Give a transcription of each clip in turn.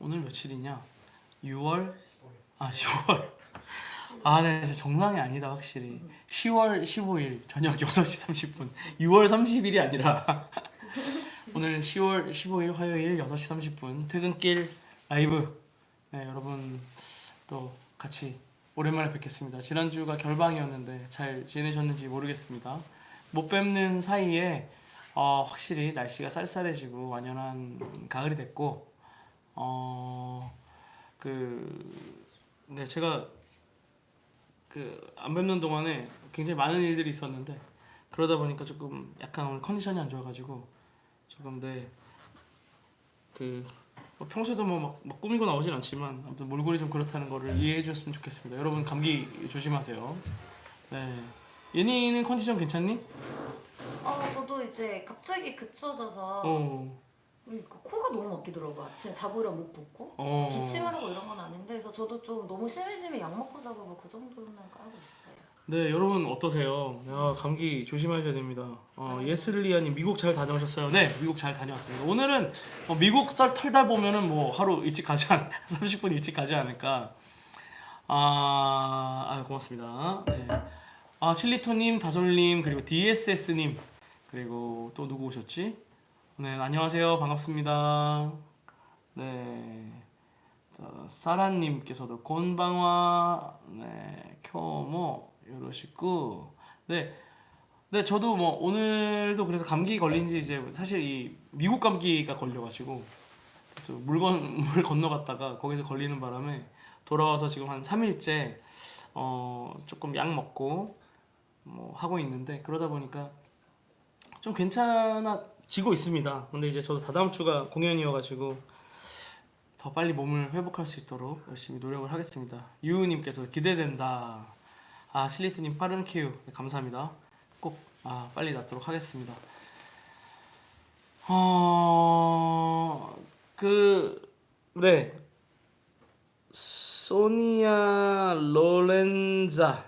오늘 며칠이냐? 6월? 아 6월. 아, 네, 진짜 정상이 아니다 확실히. 10월 15일 저녁 6시 30분. 6월 30일이 아니라 오늘 10월 15일 화요일 6시 30분 퇴근길 라이브. 네, 여러분 또 같이 오랜만에 뵙겠습니다. 지난주가 결방이었는데 잘 지내셨는지 모르겠습니다. 못 뵙는 사이에 확실히 날씨가 쌀쌀해지고 완연한 가을이 됐고 네, 제가 안 뵙는 동안에 굉장히 많은 일들이 있었는데 그러다 보니까 조금 약간 오늘 컨디션이 안 좋아가지고 조금 뭐 평소에도 막 꾸미고 나오진 않지만 아무튼 몰골이 좀 그렇다는 거를 이해해 주셨으면 좋겠습니다. 여러분 감기 조심하세요. 네, 예니는 컨디션 괜찮니? 저도 이제 갑자기 급추워져서 어, 코가 너무 막히더라고요. 아침에 자보려 못 붓고 기침을 하고 이런 건 아닌데 그래서 저도 좀 너무 심해지면 약 먹고 자고 뭐 그 정도는 하고 있어요. 네, 여러분 어떠세요? 야, 감기 조심하셔야 됩니다. 예슬리아님 미국 잘 다녀오셨어요? 네, 미국 잘 다녀왔습니다. 오늘은 미국 썰 털다 보면은 뭐 하루 일찍 가지 30분 일찍 가지 않을까. 고맙습니다. 네. 칠리토님, 다솔님, 그리고 DSS님, 그리고 또 누구 오셨지? 네, 안녕하세요. 반갑습니다. 네. 사라님께서도 곤방와, 네, 쿄모 요로시쿠. 네, 네, 저도 뭐 오늘도 그래서 감기 걸린지 이제 사실 이 미국 감기가 걸려가지고 물 건너갔다가 거기서 걸리는 바람에 돌아와서 지금 한 3일째 조금 약 먹고 뭐 하고 있는데 그러다 보니까 좀 괜찮아지고 있습니다. 근데 이제 저도 다다음 주가 공연이어가지고 더 빨리 몸을 회복할 수 있도록 열심히 노력을 하겠습니다. 유우님께서 기대된다. 실리트님 빠른 큐. 네, 감사합니다. 꼭 빨리 낫도록 하겠습니다. 네, 소니아 로렌자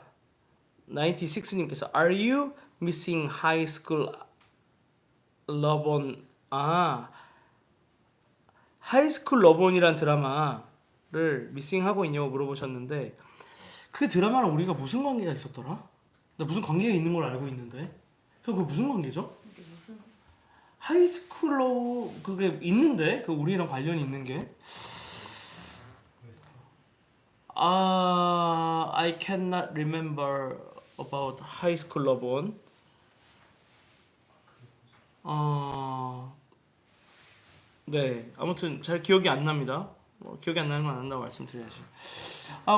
96님께서 Are you missing high school 러본? 하이스쿨 러본이란 드라마를 미싱하고 있냐고 물어보셨는데 그 드라마랑 우리가 무슨 관계가 있었더라? 나 무슨 관계가 있는 걸 알고 있는데 그게 무슨 관계죠? 이게 무슨 하이스쿨로 그게 있는데 그 우리랑 관련이 있는 게 I cannot remember about high school 러본. 네, 아무튼 잘 기억이 안 납니다. 기억이 안 나는 건 안 난다고 말씀드려야지.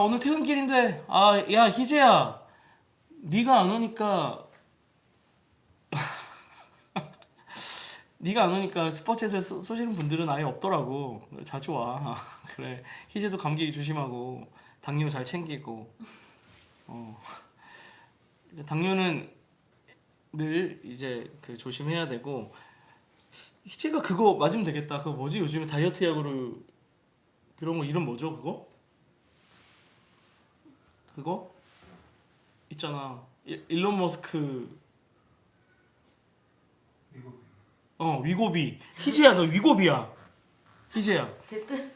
오늘 퇴근길인데 야 희재야, 네가 안 오니까 네가 안 오니까 슈퍼챗을 쏘시는 분들은 아예 없더라고. 자주 와. 그래, 희재도 감기 조심하고 당뇨 잘 챙기고. 당뇨는 늘 이제 조심해야 되고. 희재가 그거 맞으면 되겠다. 그거 뭐지? 요즘에 다이어트 약으로 들어온 거 이름 뭐죠? 그거 있잖아. 일론 머스크. 위고비. 희재야, 너 위고비야. 희재야. 댓글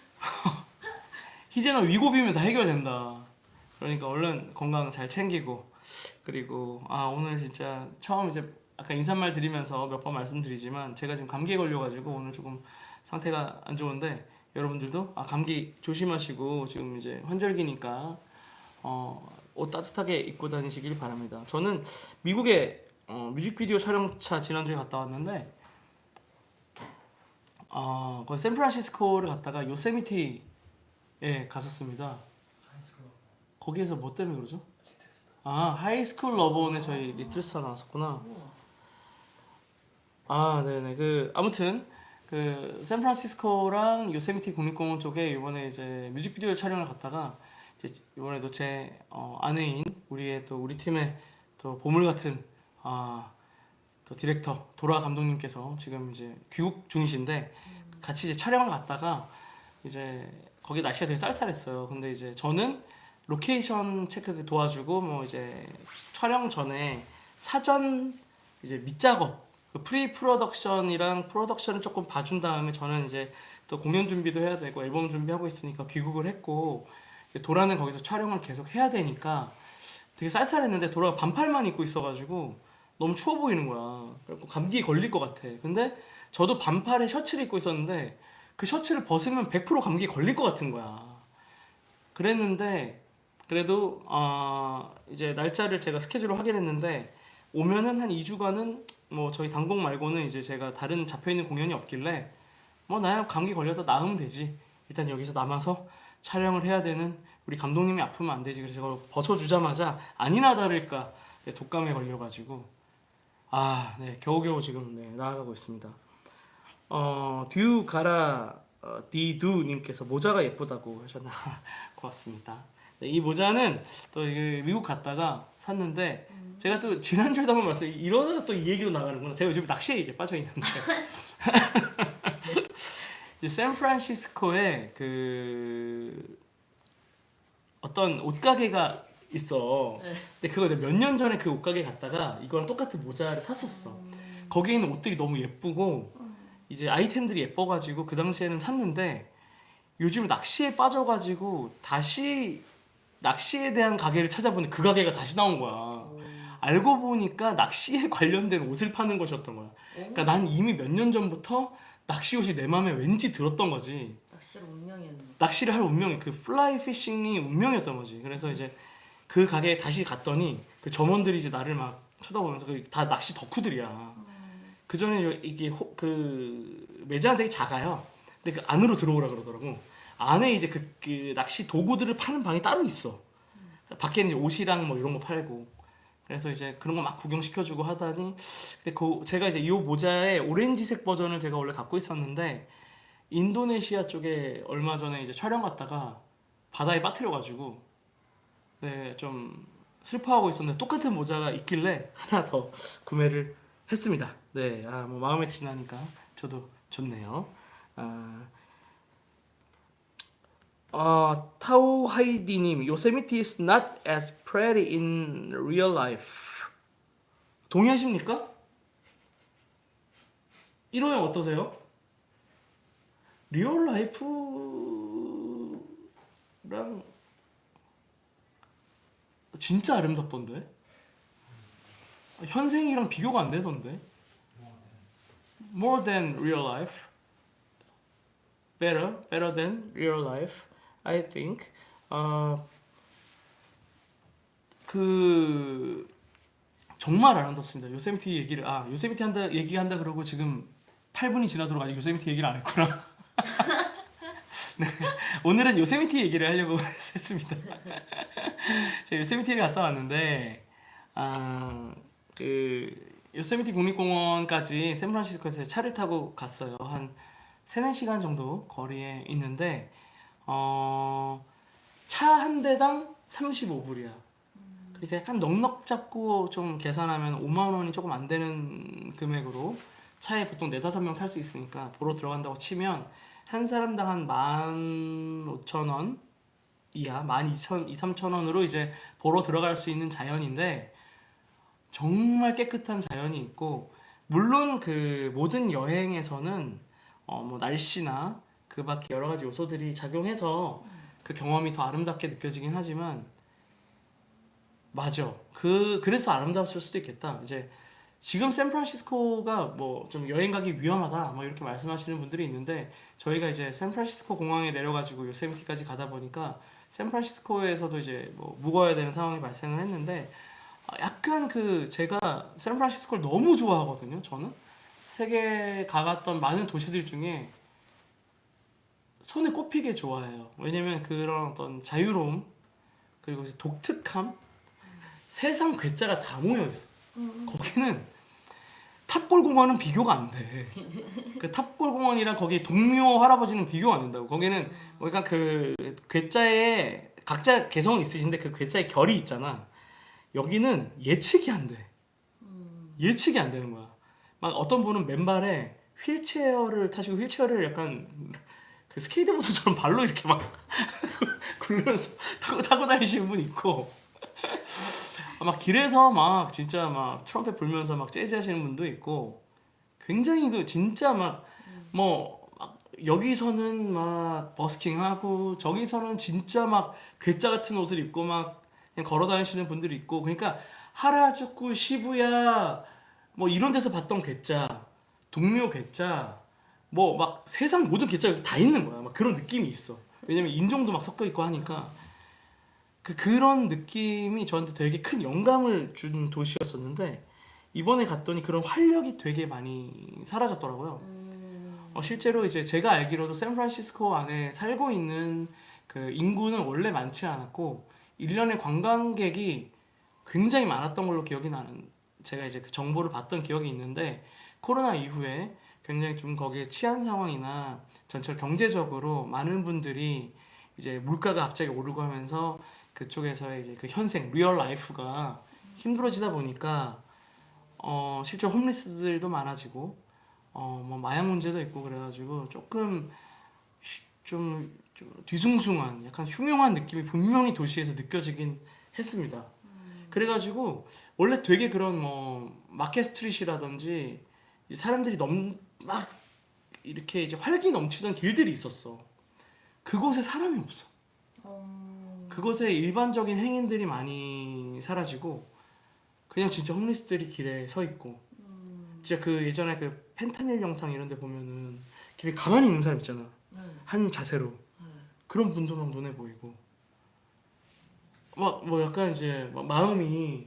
희재는 위고비면 다 해결된다. 그러니까 얼른 건강 잘 챙기고. 그리고 오늘 진짜 처음 이제 아까 인사말 드리면서 몇 번 말씀드리지만 제가 지금 감기에 걸려가지고 오늘 조금 상태가 안 좋은데 여러분들도 감기 조심하시고 지금 이제 환절기니까 옷 따뜻하게 입고 다니시길 바랍니다. 저는 미국에 뮤직비디오 촬영차 지난주에 갔다 왔는데 거기 샌프란시스코를 갔다가 요세미티에 갔었습니다. 거기에서 뭐 때문에 그러죠? 하이스쿨 러본에 저희 리틀스타 나왔었구나. 네네. 아무튼 샌프란시스코랑 요세미티 국립공원 쪽에 이번에 이제 뮤직비디오 촬영을 갔다가 이제 이번에도 제 아내인 우리 팀의 또 보물 같은 또 디렉터 도라 감독님께서 지금 이제 귀국 중이신데 같이 이제 촬영을 갔다가 이제 거기 날씨가 되게 쌀쌀했어요. 근데 이제 저는 로케이션 체크 도와주고 뭐 이제 촬영 전에 사전 이제 밑작업 프리 프로덕션이랑 프로덕션을 조금 봐준 다음에 저는 이제 또 공연 준비도 해야 되고 앨범 준비하고 있으니까 귀국을 했고 도라는 거기서 촬영을 계속 해야 되니까 되게 쌀쌀했는데 도라가 반팔만 입고 있어가지고 너무 추워 보이는 거야. 그래서 감기 걸릴 것 같아. 근데 저도 반팔에 셔츠를 입고 있었는데 그 셔츠를 벗으면 100% 감기 걸릴 것 같은 거야. 그랬는데 그래도 이제 날짜를 제가 스케줄을 확인했는데 오면은 한 2주간은 뭐 저희 단곡 말고는 이제 제가 다른 잡혀있는 공연이 없길래 뭐 나야 감기 걸려도 나으면 되지. 일단 여기서 남아서 촬영을 해야 되는 우리 감독님이 아프면 안 되지. 그래서 제가 벗어주자마자 아니나 다를까 독감에 걸려가지고 네 겨우겨우 지금 나아가고 있습니다. 듀 가라 디두님께서 모자가 예쁘다고 하셨나 고맙습니다. 네, 이 모자는 또 미국 갔다가 샀는데 제가 또 지난주에도 한번 말씀드렸어요. 이러다가 또 이 얘기로 나가는구나. 제가 요즘 낚시에 이제 빠져 있는데 이제 샌프란시스코에 그 어떤 옷가게가 있어. 근데 그거 몇 년 전에 그 옷가게 갔다가 이거랑 똑같은 모자를 샀었어. 거기에 있는 옷들이 너무 예쁘고 이제 아이템들이 예뻐가지고 그 당시에는 샀는데 요즘 낚시에 빠져가지고 다시 낚시에 대한 가게를 찾아보니 그 가게가 다시 나온 거야. 알고 보니까 낚시에 관련된 옷을 파는 것이었던 거야. 그러니까 난 이미 몇 년 전부터 낚시 옷이 내 마음에 왠지 들었던 거지. 낚시를 운명이었네. 낚시를 할 운명이 그 플라이 피싱이 운명이었던 거지. 그래서 이제 그 가게에 다시 갔더니 그 점원들이 이제 나를 막 쳐다보면서 다 낚시 덕후들이야. 그 전에 이게 그 매장은 되게 작아요. 근데 그 안으로 들어오라 그러더라고. 안에 이제 그 낚시 도구들을 파는 방이 따로 있어. 밖에는 이제 옷이랑 뭐 이런 거 팔고. 그래서 이제 그런 거 막 구경시켜주고 하다니. 근데 제가 이제 이 모자의 오렌지색 버전을 제가 원래 갖고 있었는데 인도네시아 쪽에 얼마 전에 이제 촬영 갔다가 바다에 빠뜨려가지고 좀 슬퍼하고 있었는데 똑같은 모자가 있길래 하나 더 구매를 했습니다. 네, 뭐 마음에 드시나니까 저도 좋네요. 타오하이디님, 요세미티 is not as pretty in real life. 동의하십니까? 1호형 어떠세요? 리얼 라이프랑 진짜 아름답던데? 현생이랑 비교가 안 되던데? More than real life. Better than real life. I think. 정말 아름답습니다. 요세미티 얘기한다 그러고 지금 8분이 지나도록 아직 요세미티 얘기를 안 했구나. 네, 오늘은 요세미티 얘기를 하려고 했습니다. 제가 요세미티를 갔다 왔는데 요세미티 국립공원까지 샌프란시스코에서 차를 타고 갔어요. 한 3-4시간 정도 거리에 있는데 차 한 대당 35불이야. 그러니까 약간 넉넉 잡고 좀 계산하면 5만 원이 조금 안 되는 금액으로 차에 보통 4-5명 탈 수 있으니까 보러 들어간다고 치면 한 사람당 한 15,000원 이하, 12,000-13,000원으로 이제 보러 들어갈 수 있는 자연인데 정말 깨끗한 자연이 있고, 물론 그 모든 여행에서는 뭐 날씨나 그 밖에 여러 가지 요소들이 작용해서 그 경험이 더 아름답게 느껴지긴 하지만 맞아. 그래서 아름다웠을 수도 있겠다. 이제 지금 샌프란시스코가 뭐 좀 여행 가기 위험하다 뭐 이렇게 말씀하시는 분들이 있는데 저희가 이제 샌프란시스코 공항에 내려가지고 요세미티까지 가다 보니까 샌프란시스코에서도 이제 뭐 묵어야 되는 상황이 발생을 했는데 약간 제가 샌프란시스코를 너무 좋아하거든요. 저는 세계 가봤던 많은 도시들 중에 손에 꼽히게 좋아해요. 왜냐면 그런 어떤 자유로움 그리고 독특함, 세상 괴짜가 다 모여있어. 거기는 탑골공원은 비교가 안 돼. 그 탑골공원이랑 거기 동묘 할아버지는 비교가 안 된다고. 거기는 뭐 약간 그 괴짜에 각자 개성이 있으신데 그 괴짜의 결이 있잖아. 여기는 예측이 안 돼. 예측이 안 되는 거야. 막 어떤 분은 맨발에 휠체어를 타시고 휠체어를 약간 그 스케이트보드처럼 발로 이렇게 막 굴면서 타고 다니시는 분 있고 막 길에서 막 진짜 막 트럼펫 불면서 막 재즈 하시는 분도 있고 굉장히 진짜 막 뭐 막 여기서는 막 버스킹하고 저기서는 진짜 막 괴짜 같은 옷을 입고 막 그냥 걸어 다니시는 분들이 있고 그러니까 하라주쿠 시부야 뭐 이런 데서 봤던 괴짜 동묘 괴짜 뭐 막 세상 모든 괴짜가 다 있는 거야 막 그런 느낌이 있어 왜냐면 인종도 막 섞여 있고 하니까 그런 느낌이 저한테 되게 큰 영감을 준 도시였었는데 이번에 갔더니 그런 활력이 되게 많이 사라졌더라고요. 실제로 이제 제가 알기로도 샌프란시스코 안에 살고 있는 그 인구는 원래 많지 않았고 1년에 관광객이 굉장히 많았던 걸로 기억이 나는 제가 이제 그 정보를 봤던 기억이 있는데 코로나 이후에 굉장히 좀 거기에 치안 상황이나 전체로 경제적으로 많은 분들이 이제 물가가 갑자기 오르고 하면서 그쪽에서의 이제 그 현생 리얼 라이프가 힘들어지다 보니까 실제 홈리스들도 많아지고 뭐 마약 문제도 있고 그래가지고 조금 좀 뒤숭숭한 약간 흉흉한 느낌이 분명히 도시에서 느껴지긴 했습니다. 그래가지고 원래 되게 그런 뭐 마켓 스트릿이라든지 사람들이 막 이렇게 이제 활기 넘치던 길들이 있었어. 그곳에 사람이 없어. 그곳에 일반적인 행인들이 많이 사라지고 그냥 진짜 홈리스들이 길에 서 있고 진짜 그 예전에 그 펜타닐 영상 이런 데 보면은 길에 가만히 있는 사람 있잖아. 네. 한 자세로. 네. 그런 분도 막 눈에 보이고 막 뭐 약간 이제 막 마음이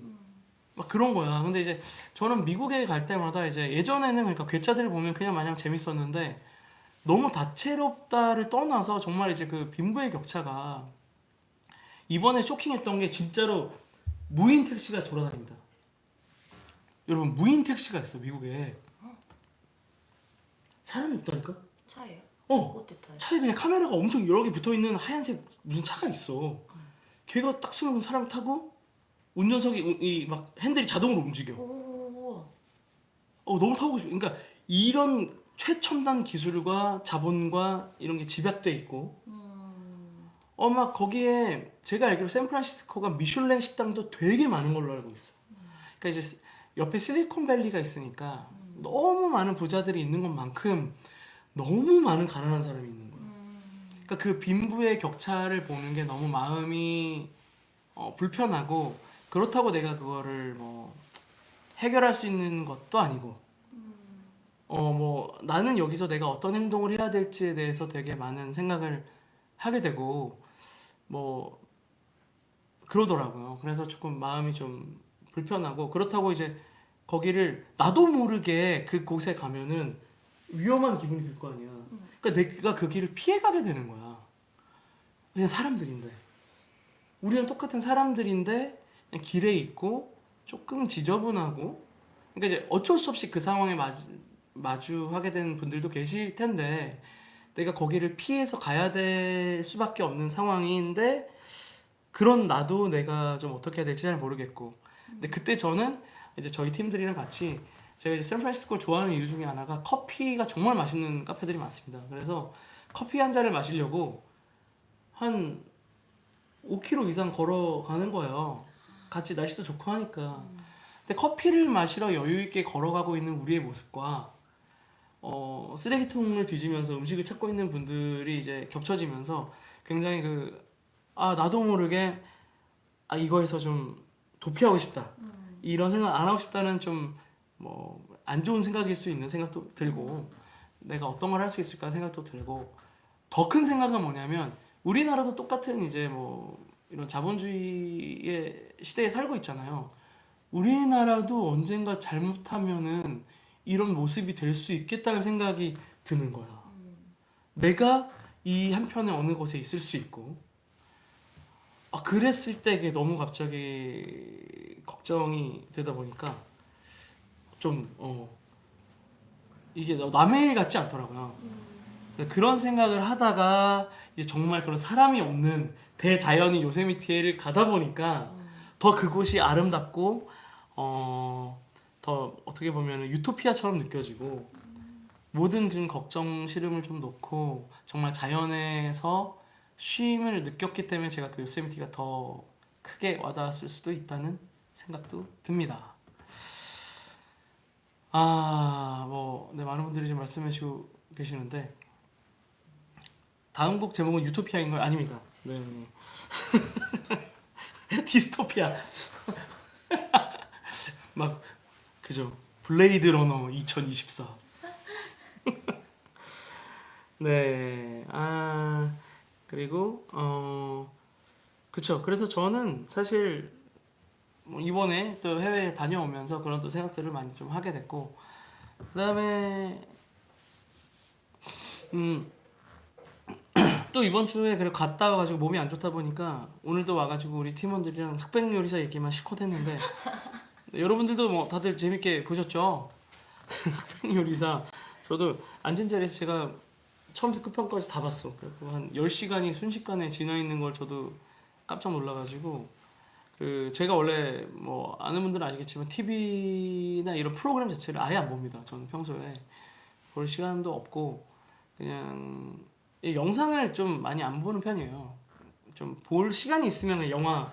막 그런 거야. 근데 이제 저는 미국에 갈 때마다 이제 예전에는 그러니까 괴짜들을 보면 그냥 마냥 재밌었는데 너무 다채롭다를 떠나서 정말 이제 그 빈부의 격차가 이번에 쇼킹했던 게 진짜로 무인 택시가 돌아다닙니다. 여러분 무인 택시가 있어 미국에. 사람이 없다니까? 차예요? 어 어디 타요? 차에 그냥 카메라가 엄청 여러 개 붙어있는 하얀색 무슨 차가 있어. 걔가 딱 쓰면 사람 타고 운전석이 막 핸들이 자동으로 움직여. 우와. 너무 타고 싶어. 그러니까 이런 최첨단 기술과 자본과 이런 게 집약돼 있고 막 거기에 제가 알기로 샌프란시스코가 미슐랭 식당도 되게 많은 걸로 알고 있어. 그러니까 이제 옆에 실리콘밸리가 있으니까 너무 많은 부자들이 있는 것만큼 너무 많은 가난한 사람이 있는 거야. 그러니까 그 빈부의 격차를 보는 게 너무 마음이 불편하고 그렇다고 내가 그거를 뭐 해결할 수 있는 것도 아니고 뭐 나는 여기서 내가 어떤 행동을 해야 될지에 대해서 되게 많은 생각을 하게 되고 뭐 그러더라고요. 그래서 조금 마음이 좀 불편하고 그렇다고 이제 거기를 나도 모르게 그 곳에 가면은 위험한 기분이 들 거 아니야. 그러니까 내가 그 길을 피해가게 되는 거야. 그냥 사람들인데 우리랑 똑같은 사람들인데 그냥 길에 있고 조금 지저분하고 그러니까 이제 어쩔 수 없이 그 상황에 마주하게 된 분들도 계실 텐데 내가 거기를 피해서 가야 될 수밖에 없는 상황인데 그런 나도 내가 좀 어떻게 해야 될지 잘 모르겠고 근데 그때 저는 이제 저희 팀들이랑 같이 제가 이제 샌프란시스코 좋아하는 이유 중에 하나가 커피가 정말 맛있는 카페들이 많습니다. 그래서 커피 한 잔을 마시려고 한 5km 이상 걸어가는 거예요. 같이 날씨도 좋고 하니까. 근데 커피를 마시러 여유 있게 걸어가고 있는 우리의 모습과 쓰레기통을 뒤지면서 음식을 찾고 있는 분들이 이제 겹쳐지면서 굉장히 나도 모르게 이거에서 좀 도피하고 싶다. 이런 생각 안 하고 싶다는 좀 뭐 안 좋은 생각일 수 있는 생각도 들고 내가 어떤 걸 할 수 있을까 생각도 들고 더 큰 생각은 뭐냐면 우리나라도 똑같은 이제 뭐 이런 자본주의의 시대에 살고 있잖아요. 우리나라도 언젠가 잘못하면은 이런 모습이 될 수 있겠다는 생각이 드는 거야. 내가 이 한편의 어느 곳에 있을 수 있고 그랬을 때 이게 너무 갑자기 걱정이 되다 보니까 좀 이게 남의 일 같지 않더라고요. 그런 생각을 하다가 이제 정말 그런 사람이 없는 대자연인 요세미티를 가다 보니까 더 그곳이 아름답고 더 어떻게 보면 유토피아처럼 느껴지고 모든 그런 걱정 시름을 좀 놓고 정말 자연에서 쉼을 느꼈기 때문에 제가 그 요세미티가 더 크게 와닿았을 수도 있다는 생각도 듭니다. 뭐, 네, 많은 분들이 지금 말씀해 주시고 계시는데 다음 곡 제목은 유토피아인 걸 아닙니다. 네. 디스토피아. 막 그죠. 블레이드 러너 2024. 네. 그리고 그쵸. 그래서 저는 사실 뭐 이번에 또 해외에 다녀오면서 그런 또 생각들을 많이 좀 하게 됐고, 그다음에 또 이번 주에 그래 갔다 와가지고 몸이 안 좋다 보니까 오늘도 와가지고 우리 팀원들이랑 흑백 요리사 얘기만 실컷 했는데 여러분들도 뭐 다들 재밌게 보셨죠? 흑백 요리사 저도 앉은 자리에서 제가 처음부터 끝판까지 다 봤어. 그리고 한 10시간이 순식간에 지나 있는 걸 저도 깜짝 놀라가지고, 그 제가 원래 뭐 아는 분들은 아시겠지만 TV나 이런 프로그램 자체를 아예 안 봅니다. 저는 평소에 볼 시간도 없고 그냥 이 영상을 좀 많이 안 보는 편이에요. 좀 볼 시간이 있으면 영화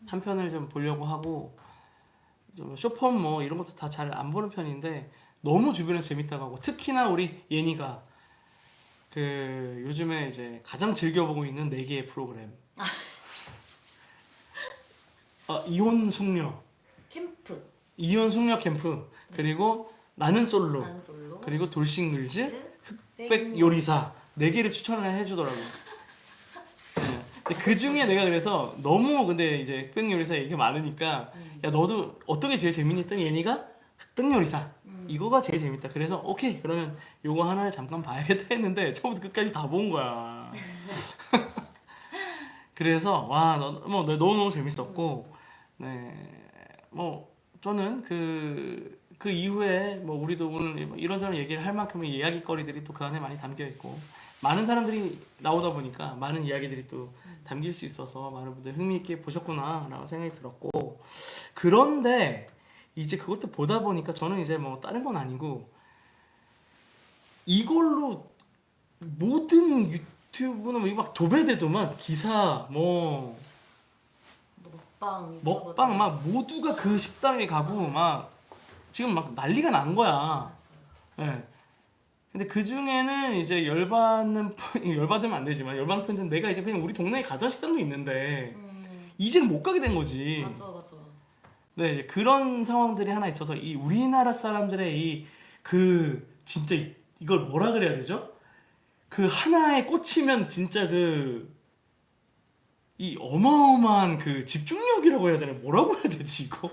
한 편을 좀 보려고 하고, 좀 쇼폼 뭐 이런 것도 다 잘 안 보는 편인데 너무 주변에서 재밌다고 하고, 특히나 우리 예니가 그 요즘에 이제 가장 즐겨보고 있는 4개의 프로그램, 이혼 숙녀, 캠프, 이혼 숙녀 캠프, 그리고 나는 솔로, 나는 솔로, 그리고 돌싱글즈, 흑백 흑백 요리사 4개를 추천을 해주더라고요. 네. 근데 그 중에 내가 그래서 너무 근데 이제 흑백 요리사 얘기가 많으니까 야 너도 어떤 게 제일 재밌니 했더니 얘니가 흑백 요리사 이거가 제일 재밌다. 그래서 오케이 그러면 요거 하나를 잠깐 봐야겠다 했는데 처음부터 끝까지 다 본 거야. 그래서 와뭐 너무 재밌었고, 네뭐 저는 그 이후에 뭐 우리도 오늘 뭐 이런저런 얘기를 할 만큼의 이야기거리들이 또 그 안에 많이 담겨 있고, 많은 사람들이 나오다 보니까 많은 이야기들이 또 담길 수 있어서 많은 분들 흥미있게 보셨구나라고 생각이 들었고, 그런데 이제 그것도 보다 보니까 저는 이제 뭐 다른 건 아니고 이걸로 모든 유튜브는 막 도배되더만 기사 뭐 먹방, 먹방 막 모두가 그 식당에 가고 막 지금 막 난리가 난 거야. 예. 근데 그 중에는 이제 열받으면 안 되지만 열받는 편은 내가 이제 그냥 우리 동네에 가던 식당도 있는데 이제는 못 가게 된 거지. 맞아. 네, 이제 그런 상황들이 하나 있어서 이 우리나라 사람들의 이 그 진짜 이걸 뭐라 그래야 되죠? 그 하나에 꽂히면 진짜 그 이 어마어마한 그 집중력이라고 해야 되나? 뭐라고 해야 되지 이거?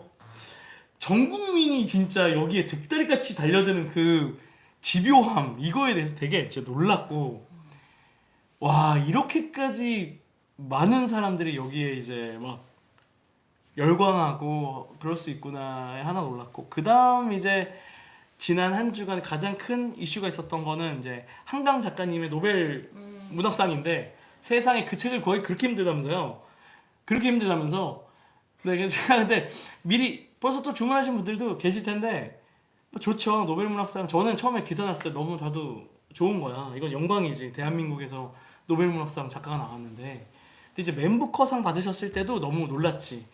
전 국민이 진짜 여기에 득다리같이 달려드는 그 집요함 이거에 대해서 되게 진짜 놀랐고, 와 이렇게까지 많은 사람들이 여기에 이제 막 열광하고 그럴 수 있구나에 하나 놀랐고, 그 다음 이제 지난 한 주간 가장 큰 이슈가 있었던 거는 이제 한강 작가님의 노벨 문학상인데 세상에 그 책을 거의 그렇게 힘들다면서요. 그렇게 힘들다면서. 네, 제가 근데 미리 벌써 또 주문하신 분들도 계실 텐데 뭐 좋죠. 노벨 문학상 저는 처음에 기사 났을 때 너무 다도 좋은 거야. 이건 영광이지. 대한민국에서 노벨 문학상 작가가 나왔는데. 근데 이제 맨 부커상 받으셨을 때도 너무 놀랐지.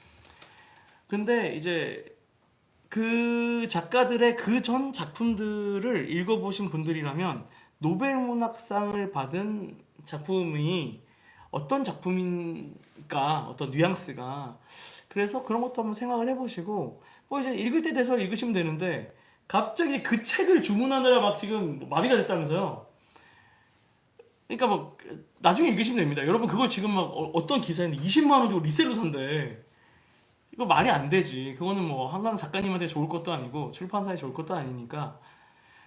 근데 이제 그 작가들의 그 전 작품들을 읽어보신 분들이라면 노벨 문학상을 받은 작품이 어떤 작품인가, 어떤 뉘앙스가, 그래서 그런 것도 한번 생각을 해보시고 뭐 이제 읽을 때 돼서 읽으시면 되는데 갑자기 그 책을 주문하느라 막 지금 마비가 됐다면서요. 그러니까 뭐 나중에 읽으시면 됩니다. 여러분 그걸 지금 막 어떤 기사인데 20만 원 주고 리셀로 산대. 이거 말이 안 되지. 그거는 뭐 한강 작가님한테 좋을 것도 아니고 출판사에 좋을 것도 아니니까.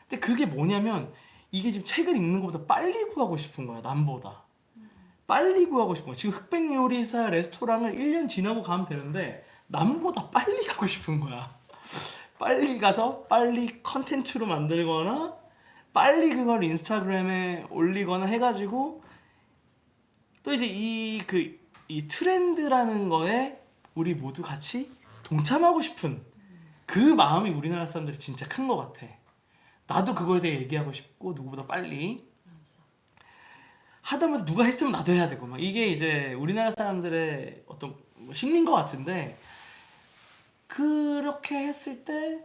근데 그게 뭐냐면 이게 지금 책을 읽는 것보다 빨리 구하고 싶은 거야. 남보다. 빨리 구하고 싶은 거야. 지금 흑백 요리사 레스토랑을 1년 지나고 가면 되는데 남보다 빨리 가고 싶은 거야. 빨리 가서 빨리 컨텐츠로 만들거나 빨리 그걸 인스타그램에 올리거나 해가지고 또 이제 이 트렌드라는 거에 우리 모두 같이 동참하고 싶은 그 마음이 우리나라 사람들이 진짜 큰 것 같아. 나도 그거에 대해 얘기하고 싶고 누구보다 빨리 하다못해 누가 했으면 나도 해야 되고 막 이게 이제 우리나라 사람들의 어떤 심리인 것 같은데, 그렇게 했을 때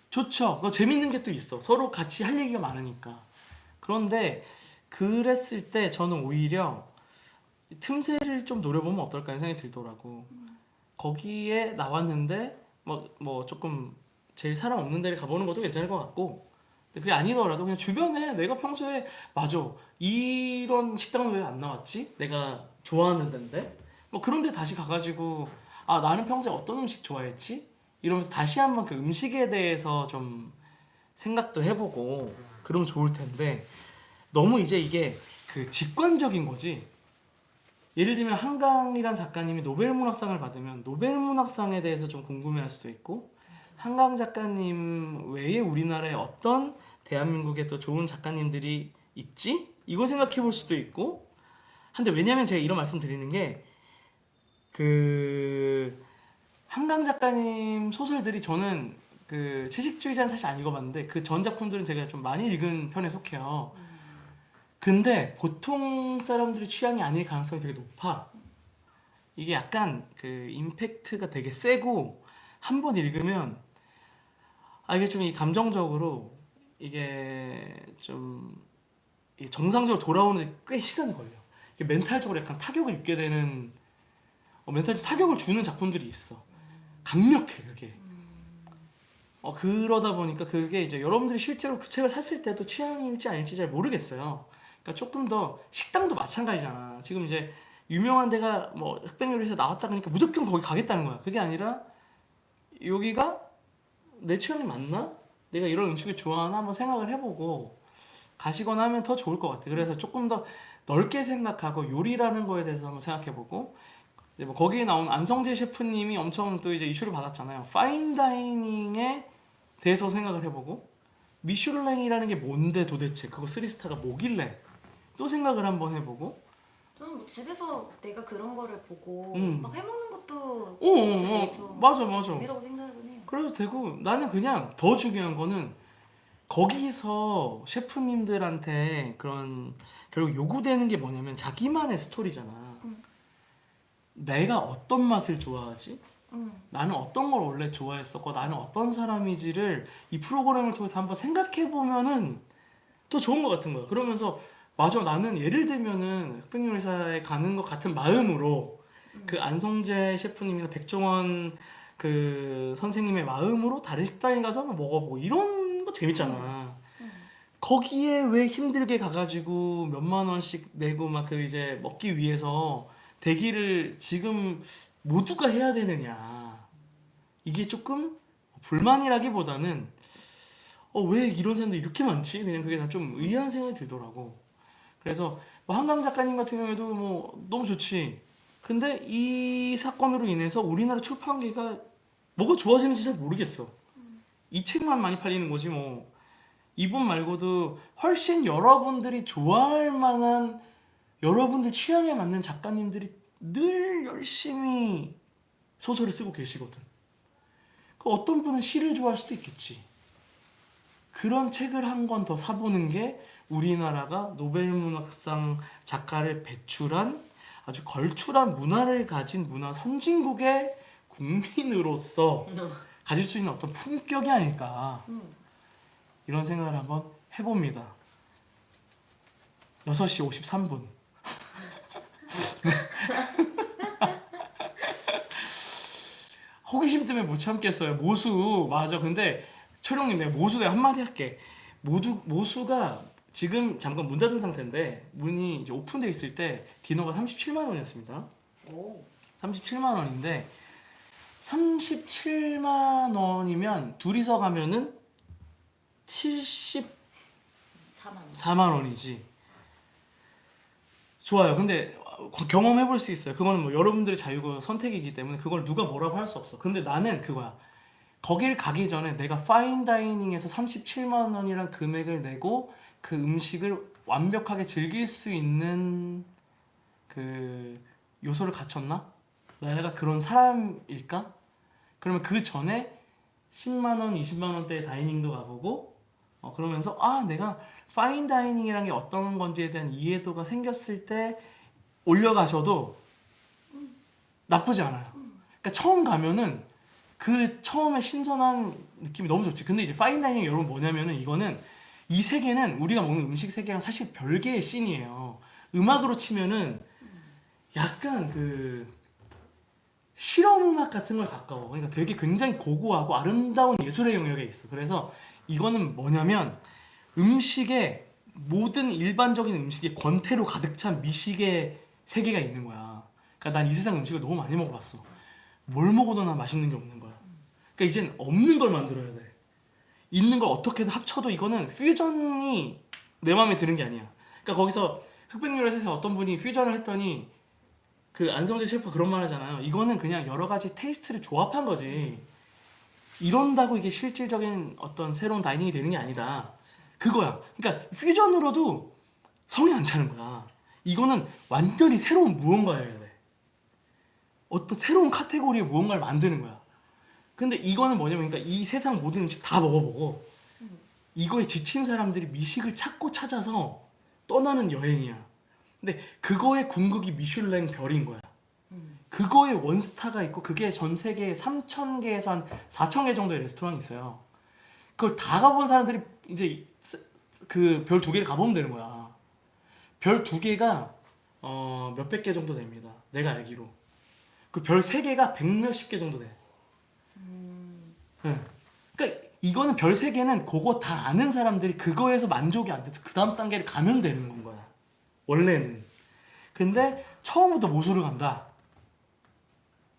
좋죠. 재밌는 게 또 있어. 서로 같이 할 얘기가 많으니까. 그런데 그랬을 때 저는 오히려 틈새를 좀 노려보면 어떨까 하는 생각이 들더라고. 거기에 나왔는데 뭐 조금 제일 사람 없는 데를 가보는 것도 괜찮을 것 같고, 근데 그게 아니더라도 그냥 주변에 내가 평소에 맞아 이런 식당은 왜 안 나왔지? 내가 좋아하는 데인데 뭐 그런 데 다시 가가지고 아 나는 평소에 어떤 음식 좋아했지? 이러면서 다시 한번 그 음식에 대해서 좀 생각도 해보고 그러면 좋을 텐데 너무 이제 이게 그 직관적인 거지. 예를 들면 한강이란 작가님이 노벨문학상을 받으면 노벨문학상에 대해서 좀 궁금해할 수도 있고, 한강 작가님 외에 우리나라에 어떤 대한민국에 또 좋은 작가님들이 있지? 이걸 생각해 볼 수도 있고. 한데 왜냐면 제가 이런 말씀 드리는 게 그 한강 작가님 소설들이 저는 그 채식주의자는 사실 안 읽어봤는데 그 전 작품들은 제가 좀 많이 읽은 편에 속해요. 근데 보통 사람들의 취향이 아닐 가능성이 되게 높아. 이게 약간 그 임팩트가 되게 세고 한 번 읽으면 아 이게 좀 이 감정적으로 이게 좀 이게 정상적으로 돌아오는 데 꽤 시간이 걸려. 이게 멘탈적으로 약간 타격을 입게 되는 멘탈적 타격을 주는 작품들이 있어. 강력해 그게. 그러다 보니까 그게 이제 여러분들이 실제로 그 책을 샀을 때도 취향일지 아닐지 잘 모르겠어요. 그러니까 조금 더 식당도 마찬가지잖아. 지금 이제 유명한 데가 뭐 흑백요리에서 나왔다 그러니까 무조건 거기 가겠다는 거야. 그게 아니라 여기가 내 취향이 맞나? 내가 이런 음식을 좋아하나? 한번 생각을 해보고 가시거나 하면 더 좋을 것 같아. 그래서 조금 더 넓게 생각하고 요리라는 거에 대해서 한번 생각해보고 이제 뭐 거기에 나온 안성재 셰프님이 엄청 또 이제 이슈를 받았잖아요. 파인다이닝에 대해서 생각을 해보고 미슐랭이라는 게 뭔데 도대체 그거 3스타가 뭐길래 또 생각을 한번 해보고 저는 뭐 집에서 내가 그런 거를 보고 음. 막 해먹는 것도 어, 되게 좀 맞아 재미라고 생각은 해요. 그래도 되고 나는 그냥 더 중요한 거는 거기서 셰프님들한테 그런 결국 요구되는 게 뭐냐면 자기만의 스토리잖아. 내가 어떤 맛을 좋아하지? 나는 어떤 걸 원래 좋아했었고 나는 어떤 사람이지를 이 프로그램을 통해서 한번 생각해 보면은 더 좋은 것 같은 거야. 그러면서 맞아 나는 예를 들면은 흑백요리사에 가는 것 같은 마음으로 그 안성재 셰프님이나 백종원 그 선생님의 마음으로 다른 식당에 가서 한번 먹어보고 이런 거 재밌잖아. 거기에 왜 힘들게 가가지고 몇만 원씩 내고 막 그 이제 먹기 위해서 대기를 지금 모두가 해야 되느냐. 이게 조금 불만이라기보다는 왜 이런 사람들이 이렇게 많지? 그냥 그게 나 좀 의아한 생각이 들더라고. 그래서 뭐 한강 작가님 같은 경우에도 뭐 너무 좋지. 근데 이 사건으로 인해서 우리나라 출판계가 뭐가 좋아지는지 잘 모르겠어. 이 책만 많이 팔리는 거지 뭐. 이분 말고도 훨씬 여러분들이 좋아할 만한 여러분들 취향에 맞는 작가님들이 늘 열심히 소설을 쓰고 계시거든. 그 어떤 분은 시를 좋아할 수도 있겠지. 그런 책을 한 권 더 사보는 게 우리나라가 노벨문학상 작가를 배출한 아주 걸출한 문화를 가진 문화 선진국의 국민으로서 가질 수 있는 어떤 품격이 아닐까 이런 생각을 한번 해봅니다. 6시 53분. 호기심 때문에 못 참겠어요. 모수 맞아. 근데 철영님 내가 모수 내가 한마디 할게. 모수가 지금 잠깐 문 닫은 상태인데 문이 이제 오픈돼 있을 때 디너가 37만 원이었습니다. 오. 37만 원인데 37만 원이면 둘이서 가면은 74만 4만 원. 원이지. 좋아요. 근데 경험해 볼 수 있어요. 그거는 뭐 여러분들의 자유고 선택이기 때문에 그걸 누가 뭐라고 할 수 없어. 근데 나는 그거야. 거길 가기 전에 내가 파인다이닝에서 37만 원이란 금액을 내고 그 음식을 완벽하게 즐길 수 있는 그 요소를 갖췄나? 내가 그런 사람일까? 그러면 그 전에 10만 원, 20만 원대의 다이닝도 가보고 그러면서 내가 파인다이닝이란 게 어떤 건지에 대한 이해도가 생겼을 때 올려가셔도 나쁘지 않아요. 그러니까 처음 가면은 그 처음에 신선한 느낌이 너무 좋지. 근데 이제 파인다이닝 여러분 뭐냐면은 이거는 이 세계는 우리가 먹는 음식 세계랑 사실 별개의 씬이에요. 음악으로 치면은 약간 그 실험음악 같은 걸 가까워. 그러니까 되게 굉장히 고고하고 아름다운 예술의 영역에 있어. 그래서 이거는 뭐냐면 음식에 모든 일반적인 음식에 권태로 가득 찬 미식의 세계가 있는 거야. 그러니까 난 이 세상 음식을 너무 많이 먹어봤어. 뭘 먹어도 난 맛있는 게 없는 거야. 그러니까 이젠 없는 걸 만들어야 돼. 있는 걸 어떻게든 합쳐도 이거는 퓨전이 내 마음에 드는 게 아니야. 그러니까 거기서 흑백요리사에서 어떤 분이 퓨전을 했더니 그 안성재 셰프가 그런 말 하잖아요. 이거는 그냥 여러 가지 테이스트를 조합한 거지. 이런다고 이게 실질적인 어떤 새로운 다이닝이 되는 게 아니다. 그거야. 그러니까 퓨전으로도 성이 안 차는 거야. 이거는 완전히 새로운 무언가여야 돼. 어떤 새로운 카테고리의 무언가를 만드는 거야. 근데 이거는 뭐냐면 그러니까 이 세상 모든 음식 다 먹어보고 이거에 지친 사람들이 미식을 찾고 찾아서 떠나는 여행이야. 근데 그거의 궁극이 미슐랭 별인 거야. 그거에 원스타가 있고 그게 전 세계에 3,000개에서 한 4,000개 정도의 레스토랑이 있어요. 그걸 다 가본 사람들이 이제 그 별 2개를 가보면 되는 거야. 별 2개가 몇백 개 정도 됩니다. 내가 알기로. 그 별 3개가 100몇십 개 정도 돼. 네. 그러니까 이거는 별 3개는 그거 다 아는 사람들이 그거에서 만족이 안 돼서 그 다음 단계를 가면 되는 건 거야. 원래는. 근데 처음부터 모수를 간다.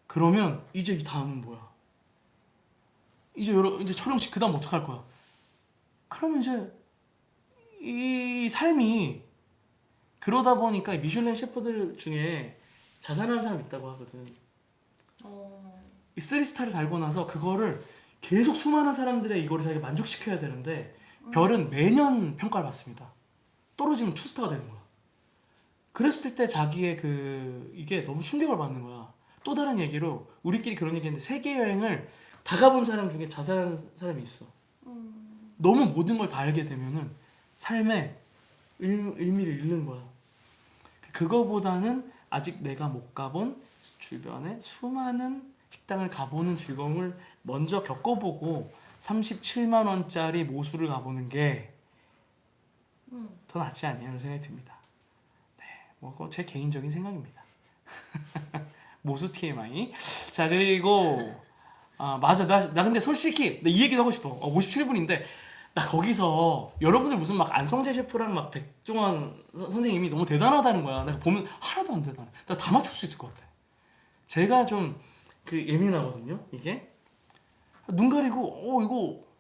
그러면 이제 이 다음은 뭐야? 이제 철영 씨 그다음 어떻게 할 거야? 그러면 이제 이 삶이 그러다 보니까 미슐랭 셰프들 중에 자살하는 사람 있다고 하거든. 이 3스타를 달고 나서 그거를 계속 수많은 사람들의 이거를 자기가 만족시켜야 되는데 별은 매년 평가를 받습니다. 떨어지면 2스타가 되는 거야. 그랬을 때 자기의 이게 너무 충격을 받는 거야. 또 다른 얘기로 우리끼리 그런 얘기했는데 세계 여행을 다 가본 사람 중에 자살하는 사람이 있어. 너무 모든 걸 다 알게 되면은 삶의 의미를 잃는 거야. 그거보다는 아직 내가 못 가본 주변에 수많은 식당을 가보는 즐거움을 먼저 겪어보고 37만 원짜리 모수를 가보는 게 더 낫지 않냐 이런 생각이 듭니다. 네, 뭐 그거 제 개인적인 생각입니다. 모수 TMI. 자 그리고 맞아 나 근데 솔직히 나 이 얘기도 하고 싶어. 57분인데 나 거기서 여러분들 무슨 막 안성재 셰프랑 막 백종원 선생님이 너무 대단하다는 거야. 내가 보면 하나도 안 대단해. 나 다 맞출 수 있을 것 같아. 제가 좀 예민하거든요. 이게 눈 가리고 이거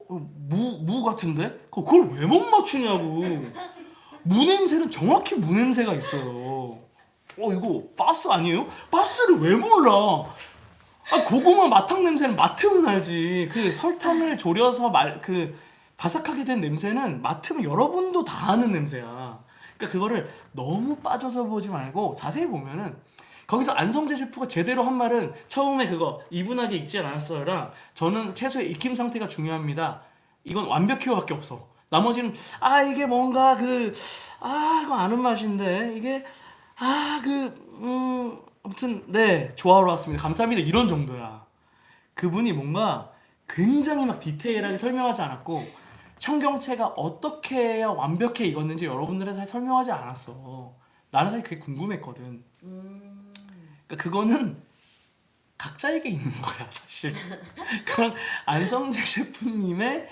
무 같은데 그걸 왜 못 맞추냐고. 무 냄새는 정확히 무 냄새가 있어요. 이거 바스 아니에요? 바스를 왜 몰라? 고구마 마탕 냄새는 맡으면 알지. 그 설탕을 졸여서 바삭하게 된 냄새는 맡으면 여러분도 다 아는 냄새야. 그러니까 그거를 너무 빠져서 보지 말고 자세히 보면은 거기서 안성재 셰프가 제대로 한 말은 처음에 그거 이분하게 익지 않았어요랑 저는 채소의 익힘 상태가 중요합니다. 이건 완벽해요밖에 없어. 나머지는 이게 뭔가 이거 아는 맛인데 이게 아무튼 네 조화로 왔습니다. 감사합니다. 이런 정도야. 그분이 뭔가 굉장히 막 디테일하게 설명하지 않았고 청경채가 어떻게 해야 완벽해 익었는지 여러분들은 사실 설명하지 않았어. 나는 사실 그게 궁금했거든. 그러니까 그거는 각자에게 있는 거야 사실. 그건 안성재 셰프님의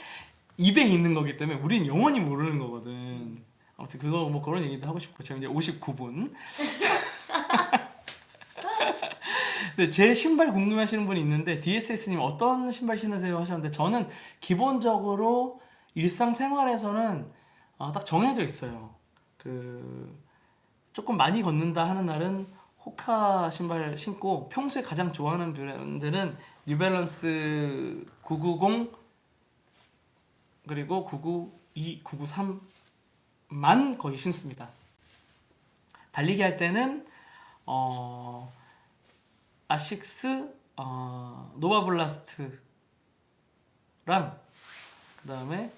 입에 있는 거기 때문에 우린 영원히 모르는 거거든. 아무튼 그거 뭐 그런 얘기도 하고 싶고 제가 이제 59분. 근데 제 신발 궁금해하시는 분이 있는데 DSS님 어떤 신발 신으세요 하셨는데 저는 기본적으로 일상생활에서는 딱 정해져 있어요. 조금 많이 걷는다 하는 날은 호카 신발 신고 평소에 가장 좋아하는 브랜드는 뉴밸런스 990 그리고 992, 993만 거의 신습니다. 달리기 할 때는 아식스 노바블라스트랑 그다음에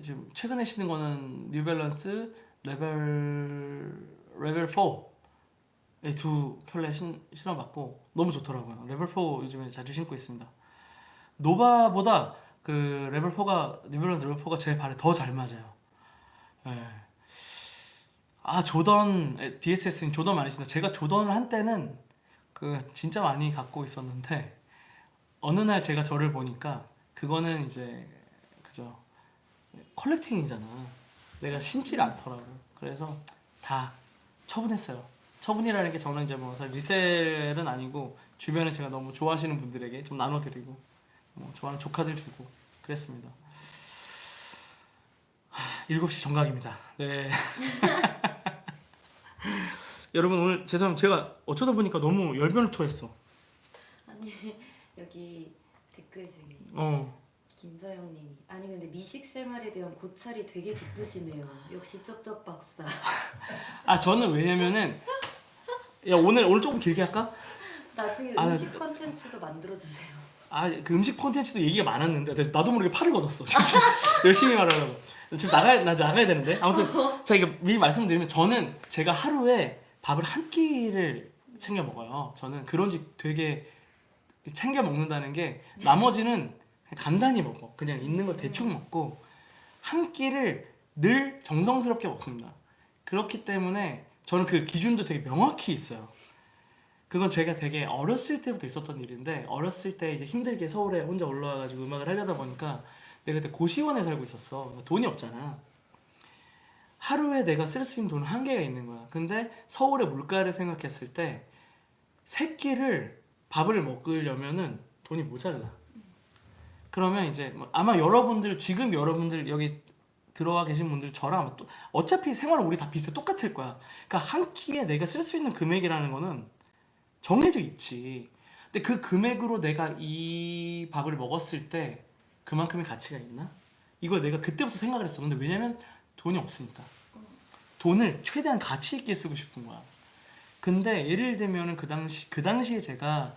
지금 최근에 신은 거는 뉴밸런스 레벨 4의 2켤레 신어봤고 너무 좋더라고요. 레벨 4 요즘에 자주 신고 있습니다. 노바보다 그 레벨 4가 뉴발란스 레벨 4가 제 발에 더 잘 맞아요. 예. 아 조던 DSS는 조던 많이 신어. 제가 조던을 한때는 그 진짜 많이 갖고 있었는데 어느 날 제가 저를 보니까 그거는 이제 그죠 컬렉팅이잖아. 내가 신질 않더라고. 그래서 다 처분했어요. 처분이라는 게 저는 이제 뭐 사실 리셀은 아니고 주변에 제가 너무 좋아하시는 분들에게 좀 나눠드리고 뭐 좋아하는 조카들 주고 그랬습니다. 7시 정각입니다. 네. 여러분 오늘 죄송합니다. 제가 어쩌다 보니까 너무 열변을 토했어. 아니 여기 댓글 중에 어. 김서영님이 아니 근데 미식 생활에 대한 고찰이 되게 깊으시네요. 역시 쩝쩝 박사. 아 저는 왜냐면은 야 오늘 조금 길게 할까? 나중에 아, 음식 컨텐츠도 만들어 주세요. 아 그 음식 콘텐츠도 얘기가 많았는데 나도 모르게 팔을 걷었어. 지금 열심히 말하려고. 지금 나가야 되는데 아무튼 제가 이거 미리 말씀드리면 저는 제가 하루에 밥을 한 끼를 챙겨 먹어요. 저는 그런지 되게 챙겨 먹는다는 게 나머지는 그냥 간단히 먹어. 그냥 있는 걸 대충 먹고 한 끼를 늘 정성스럽게 먹습니다. 그렇기 때문에 저는 그 기준도 되게 명확히 있어요. 그건 제가 되게 어렸을 때부터 있었던 일인데 어렸을 때 이제 힘들게 서울에 혼자 올라와가지고 음악을 하려다 보니까 내가 그때 고시원에 살고 있었어. 돈이 없잖아. 하루에 내가 쓸 수 있는 돈은 한계가 있는 거야. 근데 서울의 물가를 생각했을 때 세 끼를 밥을 먹으려면은 돈이 모자라. 그러면 이제 뭐 아마 지금 여러분들 여기 들어와 계신 분들 저랑 어차피 생활은 우리 다 비슷해 똑같을 거야. 그러니까 한 끼에 내가 쓸 수 있는 금액이라는 거는 정해져 있지. 근데 그 금액으로 내가 이 밥을 먹었을 때 그만큼의 가치가 있나? 이걸 내가 그때부터 생각을 했어. 근데 왜냐면 돈이 없으니까. 돈을 최대한 가치 있게 쓰고 싶은 거야. 근데 예를 들면은 그 당시에 제가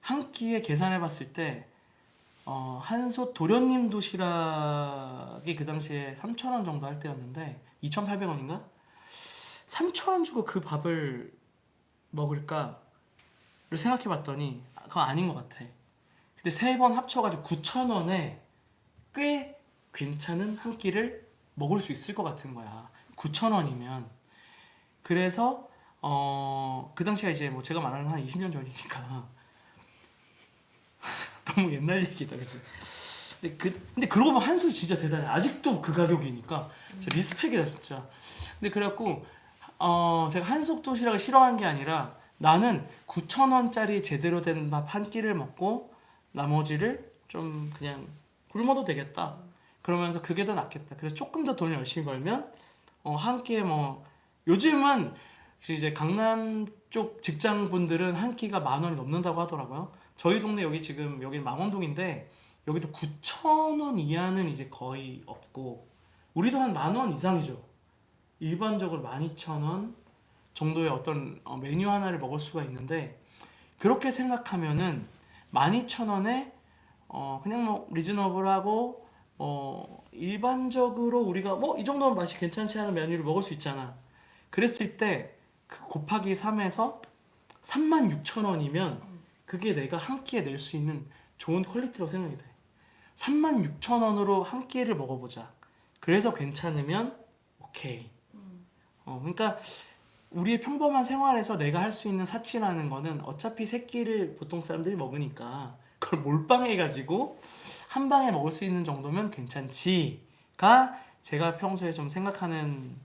한 끼에 계산해 봤을 때 한솥 도련님 도시락이 그 당시에 3,000원 정도 할 때였는데 2,800원인가? 3,000원 주고 그 밥을 먹을까를 생각해 봤더니 그거 아닌 것 같아. 근데 세 번 합쳐가지고 9,000원에 꽤 괜찮은 한 끼를 먹을 수 있을 것 같은 거야. 9,000원이면. 그래서 그 당시가 이제 뭐 제가 말하는 한 20년 전이니까 너무 옛날 얘기다, 그치? 근데 그러고 보면 한솥이 진짜 대단해. 아직도 그 가격이니까 진짜 리스펙이다 진짜. 근데 그래갖고 제가 한솥 도시락을 싫어한 게 아니라 나는 9,000원짜리 제대로 된 밥 한 끼를 먹고 나머지를 좀 그냥 굶어도 되겠다. 그러면서 그게 더 낫겠다. 그래서 조금 더 돈을 열심히 벌면 한 끼에 뭐 요즘은 이제 강남 쪽 직장 분들은 한 끼가 10,000원이 넘는다고 하더라고요. 저희 동네 여기 지금 여기 망원동인데 여기도 9,000원 이하는 이제 거의 없고 우리도 한 10,000원 이상이죠. 일반적으로 12,000원 정도의 어떤 메뉴 하나를 먹을 수가 있는데 그렇게 생각하면은 12,000원에 그냥 뭐 리즈너블하고 일반적으로 우리가 뭐 이 정도면 맛이 괜찮지 않은 메뉴를 먹을 수 있잖아. 그랬을 때 그 곱하기 3에서 36,000원이면 그게 내가 한 끼에 낼 수 있는 좋은 퀄리티라고 생각이 돼. 36,000원으로 한 끼를 먹어보자. 그래서 괜찮으면 오케이. 그러니까 우리의 평범한 생활에서 내가 할 수 있는 사치라는 거는 어차피 세 끼를 보통 사람들이 먹으니까 그걸 몰빵해가지고 한 방에 먹을 수 있는 정도면 괜찮지가 제가 평소에 좀 생각하는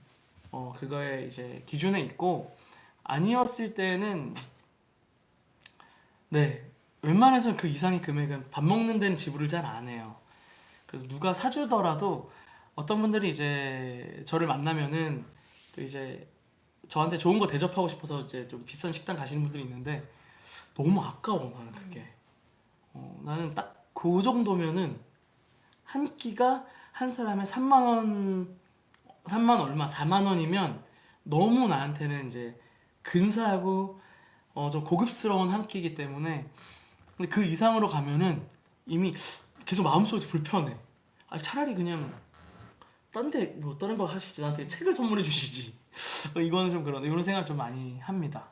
그거에 이제 기준에 있고 아니었을 때는 네 웬만해서는 그 이상의 금액은 밥 먹는 데는 지불을 잘 안 해요. 그래서 누가 사주더라도 어떤 분들이 이제 저를 만나면은 또 이제 저한테 좋은 거 대접하고 싶어서 이제 좀 비싼 식당 가시는 분들이 있는데 너무 아까워 나는 그게. 나는 딱 그 정도면은 한 끼가 한 사람에 3만 원, 3만 얼마, 4만 원이면 너무 나한테는 이제 근사하고 좀 고급스러운 한 끼이기 때문에 근데 그 이상으로 가면은 이미 계속 마음속이 불편해. 차라리 그냥 딴데 뭐 다른 거 하시지 나한테 책을 선물해 주시지. 이거는 좀 그런 생각 좀 많이 합니다.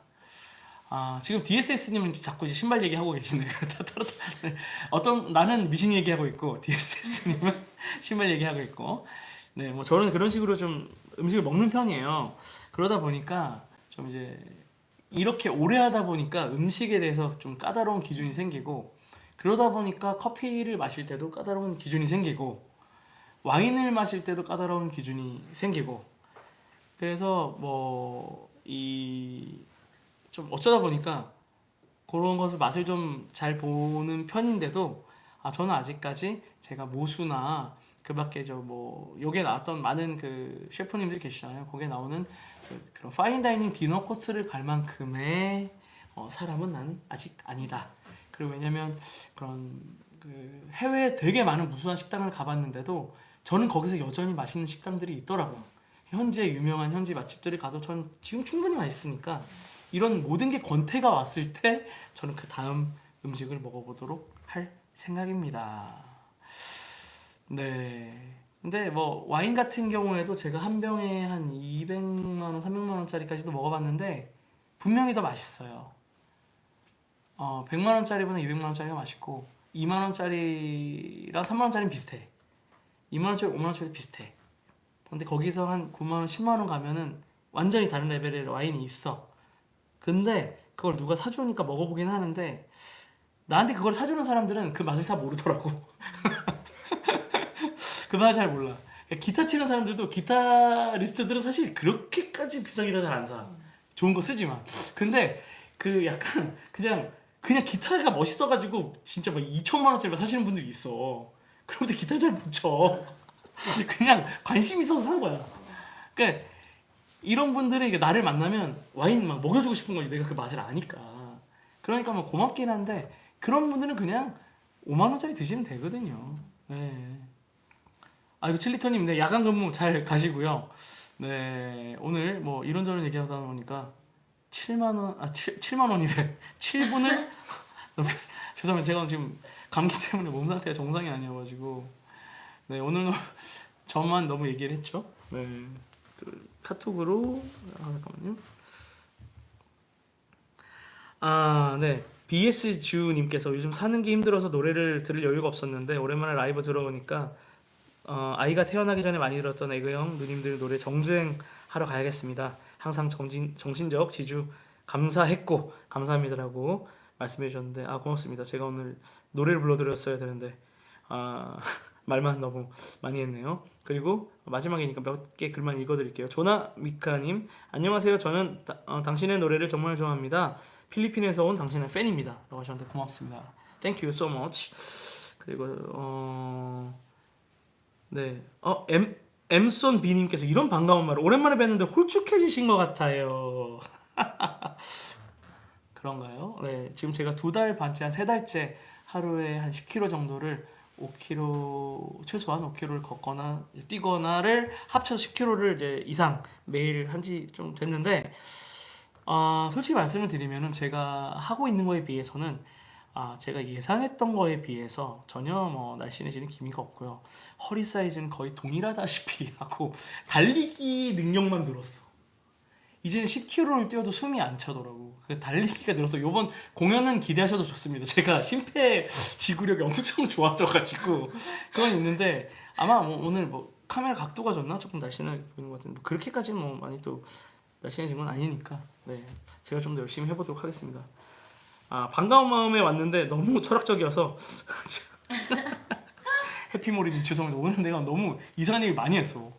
지금 DSS님은 자꾸 이제 신발 얘기하고 계시네요. 네. 나는 미식 얘기하고 있고 DSS님은 신발 얘기하고 있고. 네, 뭐 저는 그런 식으로 좀 음식을 먹는 편이에요. 그러다 보니까 좀 이제 이렇게 오래 하다 보니까 음식에 대해서 좀 까다로운 기준이 생기고, 그러다 보니까 커피를 마실 때도 까다로운 기준이 생기고, 와인을 마실 때도 까다로운 기준이 생기고, 그래서 뭐 좀 어쩌다 보니까 그런 것을 맛을 좀 잘 보는 편인데도 저는 아직까지 제가 모수나 그 밖에 뭐 여기에 나왔던 많은 그 셰프님들 계시잖아요. 거기에 나오는 그런 파인다이닝 디너 코스를 갈 만큼의 사람은 난 아직 아니다. 그리고 왜냐면 그런 그 해외에 되게 많은 무수한 식당을 가봤는데도 저는 거기서 여전히 맛있는 식당들이 있더라고요. 현재 유명한 현지 맛집들을 가도 전 지금 충분히 맛있으니까 이런 모든 게 권태가 왔을 때 저는 그 다음 음식을 먹어보도록 할 생각입니다. 네. 근데 뭐 와인 같은 경우에도 제가 한 병에 한 200만 원, 300만 원짜리까지도 먹어봤는데 분명히 더 맛있어요. 100만 원짜리보다 200만 원짜리가 맛있고 2만 원짜리랑 3만 원짜리는 비슷해. 2만 원짜리, 5만 원짜리 비슷해. 근데 거기서 한 9만 원, 10만 원 가면은 완전히 다른 레벨의 와인이 있어. 근데 그걸 누가 사주니까 먹어보긴 하는데 나한테 그걸 사주는 사람들은 그 맛을 다 모르더라고. 그 맛을 잘 몰라. 기타 치는 사람들도 기타리스트들은 사실 그렇게까지 비싼 기타 잘 안 사. 좋은 거 쓰지만. 근데 그 약간 그냥 기타가 멋있어가지고 진짜 막 2천만 원짜리 사시는 분들이 있어. 그런데 기타 잘 못 쳐. 그냥 관심 있어서 산 거야. 그러니까 이런 분들은 이게 나를 만나면 와인 막 먹여주고 싶은 거지. 내가 그 맛을 아니까. 그러니까 뭐 고맙긴 한데 그런 분들은 그냥 5만 원짜리 드시면 되거든요. 네. 이거 칠리터님, 네, 야간 근무 잘 가시고요. 네, 오늘 뭐 이런저런 얘기하다 보니까 7만 원, 7만 원이래. 7분을 넘겼어. 죄송합니다. 제가 지금 감기 때문에 몸 상태가 정상이 아니어가지고. 네, 오늘 저만 너무 얘기를 했죠. 네, 카톡으로 잠깐만요. 네. BS 주님께서 요즘 사는 게 힘들어서 노래를 들을 여유가 없었는데 오랜만에 라이브 들어오니까 아이가 태어나기 전에 많이 들었던 에그형 누님들 노래 정주행 하러 가야겠습니다. 항상 정신적 지주 감사했고 감사합니다라고 말씀해 주셨는데 고맙습니다. 제가 오늘 노래를 불러드렸어야 되는데 말만 너무 많이 했네요. 그리고 마지막이니까 몇 개 글만 읽어드릴게요. 조나 미카님, 안녕하세요. 저는 당신의 노래를 정말 좋아합니다. 필리핀에서 온 당신의 팬입니다. 라고 하셨는데 고맙습니다. Thank you so much. 그리고 네, 엠손 비님께서 이런 반가운 말을 오랜만에 뵀는데 홀쭉해지신 것 같아요. 그런가요? 네, 지금 제가 2달 반째, 한 3달째 하루에 한 10km 정도를 5km, 최소한 5km를 걷거나 뛰거나를 합쳐서 10km를 이제 이상 매일 한지 좀 됐는데, 솔직히 말씀을 드리면은 제가 하고 있는 거에 비해서는 제가 예상했던 거에 비해서 전혀 뭐 날씬해지는 기미가 없고요. 허리 사이즈는 거의 동일하다시피 하고 달리기 능력만 늘었어. 이제는 10km를 뛰어도 숨이 안 차더라고. 그 달리기가 늘어서 이번 공연은 기대하셔도 좋습니다. 제가 심폐지구력이 엄청 좋아져가지고 그건 있는데 아마 뭐 오늘 뭐 카메라 각도가 좋나 조금 날씬하게 보이는 것 같은데 뭐 그렇게까지 뭐 많이 또 날씬해진 건 아니니까 네, 제가 좀 더 열심히 해보도록 하겠습니다. 반가운 마음에 왔는데 너무 철학적이어서 해피몰이님 죄송합니다. 오늘 내가 너무 이상한 얘기 많이 했어.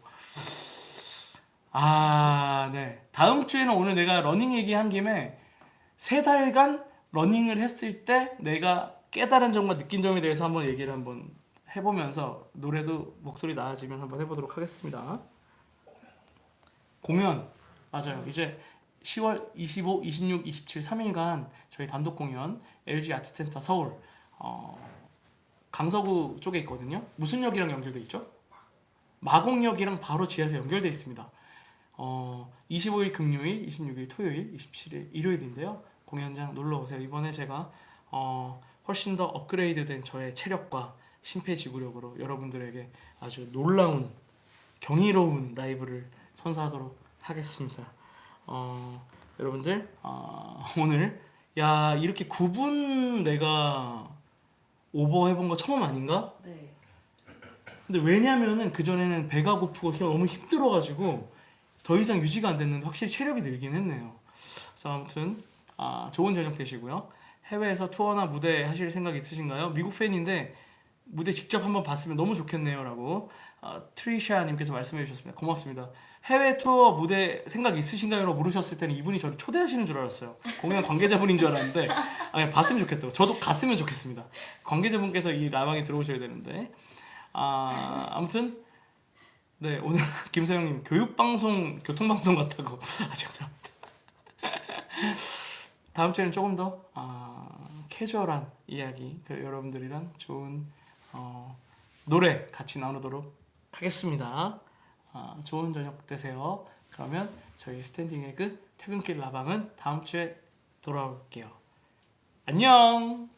네. 다음 주에는 오늘 내가 러닝 얘기한 김에 3달간 러닝을 했을 때 내가 깨달은 점과 느낀 점에 대해서 한번 얘기를 한번 해보면서 노래도 목소리 나아지면 한번 해보도록 하겠습니다. 공연 맞아요. 이제 10월 25, 26, 27, 3일간 저희 단독 공연 LG 아트센터 서울 강서구 쪽에 있거든요. 무슨 역이랑 연결돼 있죠? 마곡역이랑 바로 지하에서 연결돼 있습니다. 25일 금요일, 26일 토요일, 27일 일요일인데요. 공연장 놀러 오세요. 이번에 제가 훨씬 더 업그레이드된 저의 체력과 심폐지구력으로 여러분들에게 아주 놀라운 경이로운 라이브를 선사하도록 하겠습니다. 여러분들 오늘 야 이렇게 9분 내가 오버 해본 거 처음 아닌가? 네. 근데 왜냐면은 그전에는 배가 고프고 너무 힘들어가지고 더 이상 유지가 안 됐는데 확실히 체력이 늘긴 했네요. 그래서 아무튼 좋은 저녁 되시고요. 해외에서 투어나 무대 하실 생각 있으신가요? 미국 팬인데 무대 직접 한번 봤으면 너무 좋겠네요 라고 트리샤님께서 말씀해 주셨습니다. 고맙습니다. 해외 투어 무대 생각 있으신가요? 라고 물으셨을 때는 이분이 저를 초대하시는 줄 알았어요. 공연 관계자분인 줄 알았는데 그냥 봤으면 좋겠다고. 저도 갔으면 좋겠습니다. 관계자분께서 이 라방에 들어오셔야 되는데 아무튼 네 오늘 김서영님 교육방송 교통방송 같다고 죄송합니다. 다음 주에는 조금 더 캐주얼한 이야기 여러분들이랑 좋은 노래 같이 나누도록 하겠습니다. 좋은 저녁 되세요. 그러면 저희 스탠딩 에그 퇴근길 라방은 다음 주에 돌아올게요. 안녕.